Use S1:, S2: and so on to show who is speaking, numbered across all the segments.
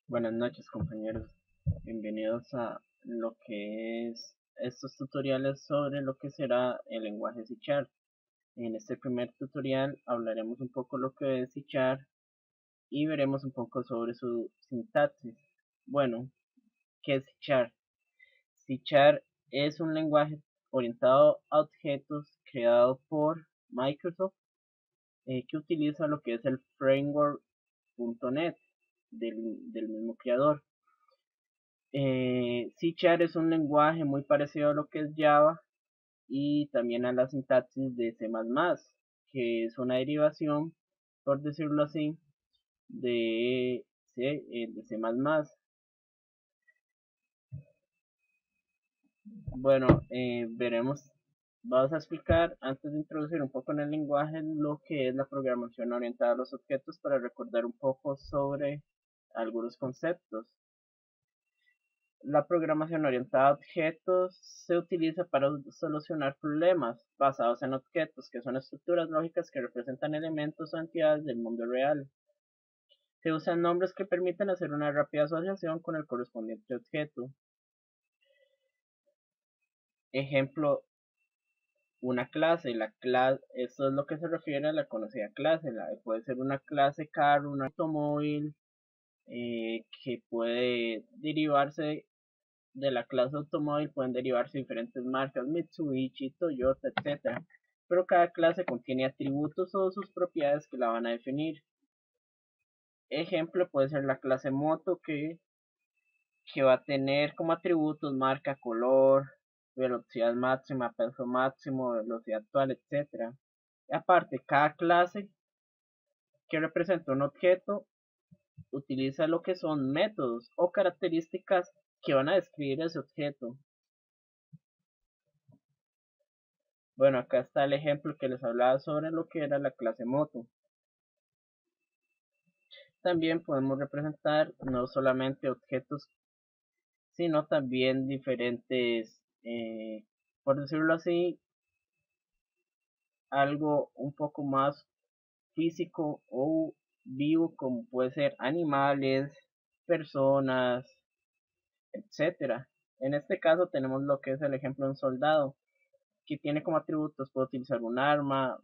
S1: Buenas noches compañeros, bienvenidos a lo que es estos tutoriales sobre lo que será el lenguaje C#. En este primer tutorial hablaremos un poco lo que es C# y veremos un poco sobre su sintaxis. Bueno, ¿qué es C#? C# es un lenguaje orientado a objetos creado por Microsoft que utiliza lo que es el framework .NET del mismo creador. C# es un lenguaje muy parecido a lo que es Java y también a la sintaxis de C++, que es una derivación, por decirlo así, de C++. Bueno, vamos a explicar antes de introducir un poco en el lenguaje lo que es la programación orientada a los objetos para recordar un poco sobre algunos conceptos. La programación orientada a objetos se utiliza para solucionar problemas basados en objetos, que son estructuras lógicas que representan elementos o entidades del mundo real. Se usan nombres que permiten hacer una rápida asociación con el correspondiente objeto. Ejemplo, una clase. Esto es lo que se refiere a la conocida clase. Puede ser una clase carro, un automóvil, que puede derivarse de la clase automóvil, pueden derivarse diferentes marcas, Mitsubishi, Toyota, etc. Pero cada clase contiene atributos o sus propiedades que la van a definir. Ejemplo puede ser la clase moto que va a tener como atributos marca, color, velocidad máxima, peso máximo, velocidad actual, etc. Aparte, cada clase que representa un objeto utiliza lo que son métodos o características que van a describir ese objeto. Bueno, acá está el ejemplo que les hablaba sobre lo que era la clase moto. También podemos representar no solamente objetos, sino también diferentes, por decirlo así, algo un poco más físico o vivo, como puede ser animales, personas, etcétera. En este caso tenemos lo que es el ejemplo de un soldado, que tiene como atributos: puede utilizar un arma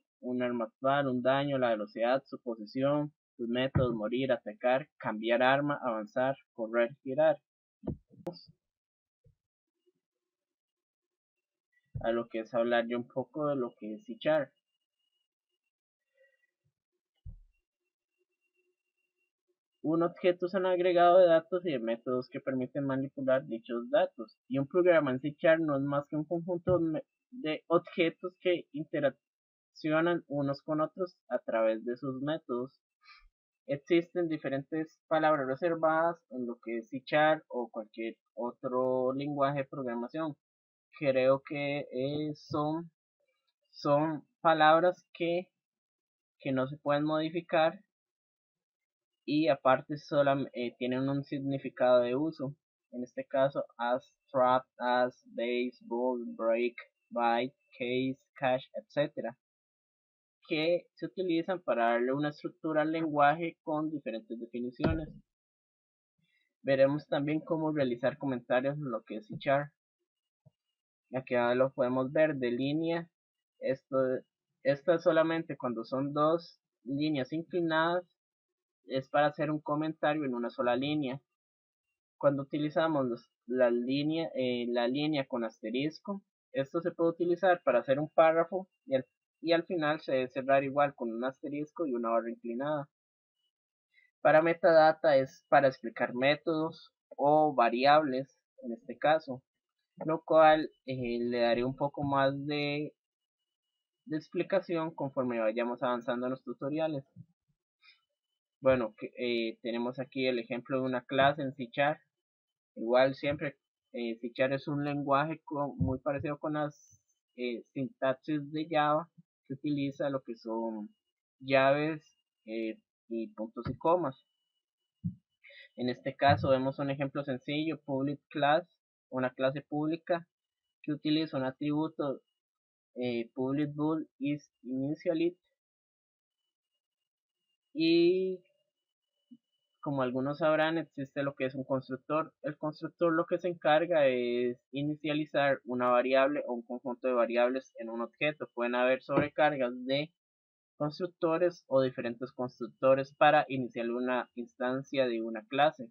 S1: actual, un daño, la velocidad, su posición, sus métodos: morir, atacar, cambiar arma, avanzar, correr, girar. A lo que es hablar yo un poco de lo que es C#. Un objeto es un agregado de datos y de métodos que permiten manipular dichos datos. Y un programa en C# no es más que un conjunto de objetos que interaccionan unos con otros a través de sus métodos. Existen diferentes palabras reservadas en lo que es C# o cualquier otro lenguaje de programación. Creo que son palabras que no se pueden modificar y aparte tienen un significado de uso. En este caso, as, trap, as, base, bool, break, byte, case, cache, etc., que se utilizan para darle una estructura al lenguaje con diferentes definiciones. Veremos también cómo realizar comentarios en lo que es C#. Aquí lo podemos ver de línea. Esto es solamente cuando son dos líneas inclinadas, es para hacer un comentario en una sola línea. Cuando utilizamos la línea con asterisco, esto se puede utilizar para hacer un párrafo y al final se debe cerrar igual con un asterisco y una barra inclinada. Para metadata es para explicar métodos o variables en este caso, lo cual le daré un poco más de explicación conforme vayamos avanzando en los tutoriales. Bueno, tenemos aquí el ejemplo de una clase en C#. Igual siempre, C# es un lenguaje muy parecido con las sintaxis de Java, que utiliza lo que son llaves y puntos y comas. En este caso vemos un ejemplo sencillo: public class, una clase pública que utiliza un atributo public bool is initialized y como algunos sabrán, existe lo que es un constructor. El constructor lo que se encarga es inicializar una variable o un conjunto de variables en un objeto. Pueden haber sobrecargas de constructores o diferentes constructores para iniciar una instancia de una clase.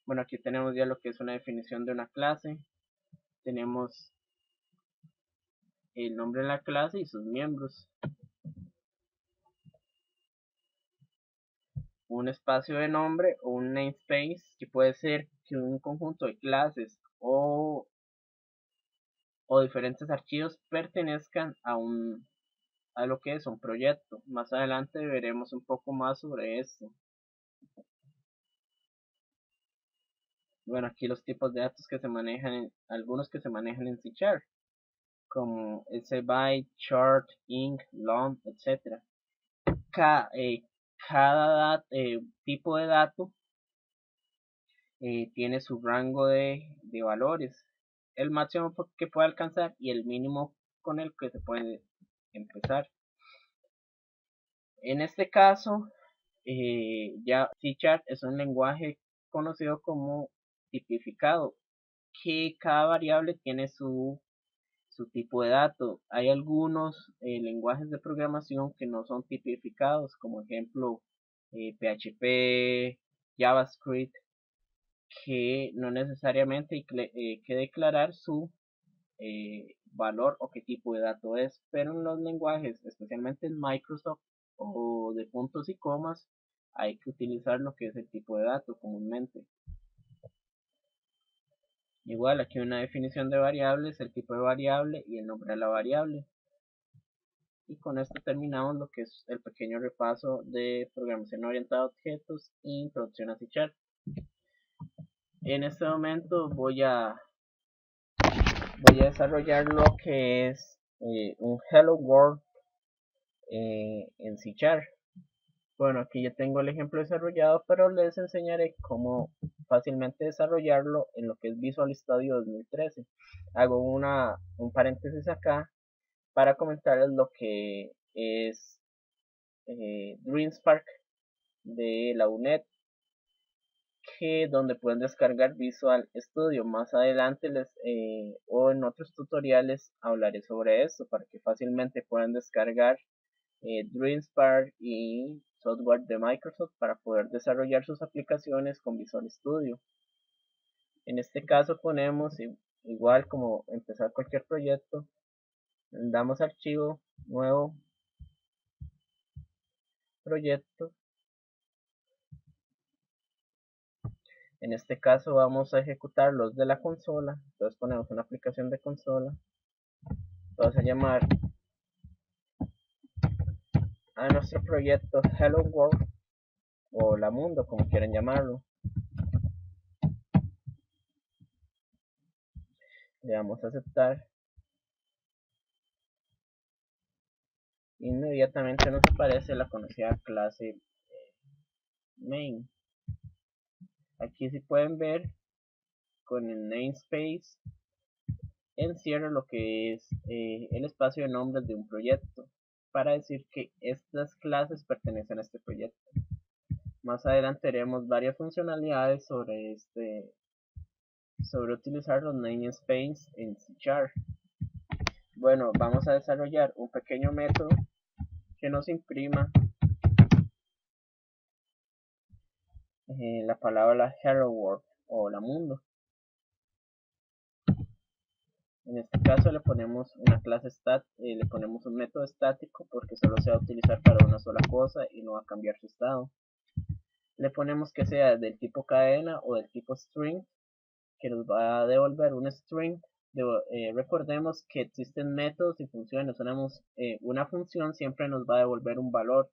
S1: Bueno, aquí tenemos ya lo que es una definición de una clase. Tenemos el nombre de la clase y sus miembros. Un espacio de nombre o un namespace, que puede ser que un conjunto de clases o diferentes archivos pertenezcan a lo que es un proyecto. Más adelante veremos un poco más sobre esto. Bueno, aquí los tipos de datos que se manejan, algunos que se manejan en C#, como SByte, short, int, long, etc. Cada tipo de dato tiene su rango de valores, el máximo que puede alcanzar y el mínimo con el que se puede empezar. En este caso, ya C# es un lenguaje conocido como tipificado, que cada variable tiene su tipo de dato. Hay algunos lenguajes de programación que no son tipificados, como ejemplo PHP, JavaScript, que no necesariamente hay que declarar su valor o qué tipo de dato es, pero en los lenguajes, especialmente en Microsoft o de puntos y comas, hay que utilizar lo que es el tipo de dato comúnmente. Igual aquí una definición de variables, el tipo de variable y el nombre de la variable. Y con esto terminamos lo que es el pequeño repaso de programación orientada a objetos y introducción a C#. En este momento voy a desarrollar lo que es un Hello World en C#. Bueno, aquí ya tengo el ejemplo desarrollado, pero les enseñaré cómo fácilmente desarrollarlo en lo que es Visual Studio 2013. Hago un paréntesis acá para comentarles lo que es DreamSpark de la UNED, donde pueden descargar Visual Studio. Más adelante o en otros tutoriales hablaré sobre esto para que fácilmente puedan descargar DreamSpark y software de Microsoft para poder desarrollar sus aplicaciones con Visual Studio. En este caso ponemos, igual como empezar cualquier proyecto, damos archivo, nuevo proyecto. En este caso vamos a ejecutar los de la consola, entonces ponemos una aplicación de consola. Vamos a llamar a nuestro proyecto Hello World o La Mundo, como quieran llamarlo. Le damos a aceptar. Inmediatamente nos aparece la conocida clase main. Aquí si pueden ver, con el namespace encierro lo que es el espacio de nombres de un proyecto para decir que estas clases pertenecen a este proyecto. Más adelante veremos varias funcionalidades sobre utilizar los namespace en C#. Bueno, vamos a desarrollar un pequeño método que nos imprima la palabra Hello World o La Mundo. En este caso le ponemos una clase le ponemos un método estático porque solo se va a utilizar para una sola cosa y no va a cambiar su estado. Le ponemos que sea del tipo cadena o del tipo string, que nos va a devolver un string. Recordemos que existen métodos y funciones. Tenemos una función siempre nos va a devolver un valor,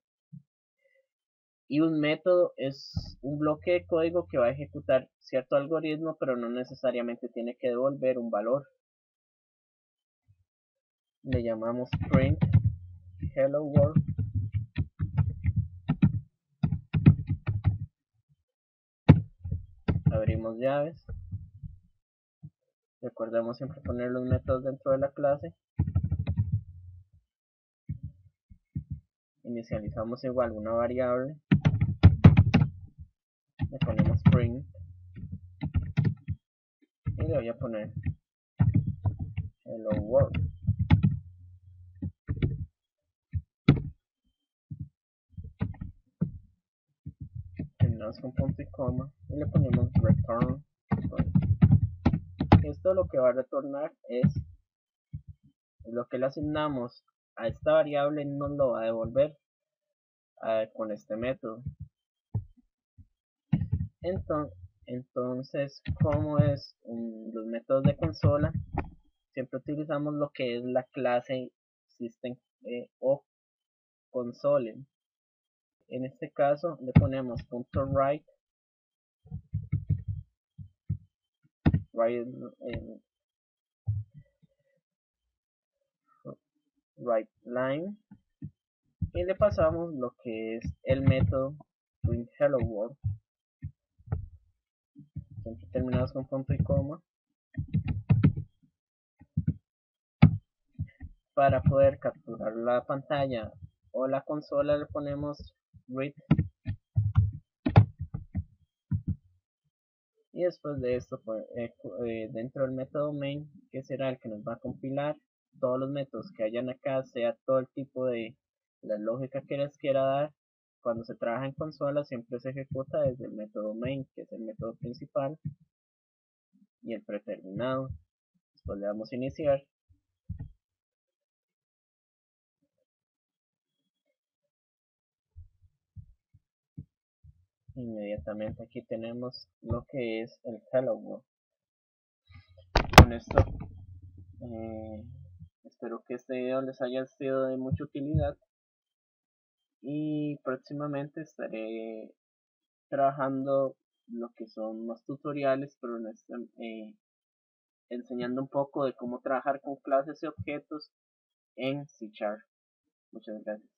S1: y un método es un bloque de código que va a ejecutar cierto algoritmo, pero no necesariamente tiene que devolver un valor. Le llamamos print hello world. Abrimos llaves. Recordemos siempre poner los métodos dentro de la clase. Inicializamos igual una variable. le ponemos print y le voy a poner hello world. Terminamos con punto y coma y le ponemos return print. Esto lo que va a retornar es lo que le asignamos a esta variable, nos lo va a devolver con este método. Entonces, como es los métodos de consola, siempre utilizamos lo que es la clase system o console. En este caso le ponemos .write write line y le pasamos lo que es el método print hello world, siempre terminados con punto y coma. Para poder capturar la pantalla o la consola le ponemos read y después de esto dentro del método main, que será el que nos va a compilar todos los métodos que hayan acá, sea todo el tipo de la lógica que les quiera dar. Cuando se trabaja en consola siempre se ejecuta desde el método main, que es el método principal, y el predeterminado. Después le damos a iniciar. Inmediatamente aquí tenemos lo que es el hello world. Con esto espero que este video les haya sido de mucha utilidad y próximamente estaré trabajando lo que son más tutoriales, pero enseñando un poco de cómo trabajar con clases y objetos en C#. Muchas gracias.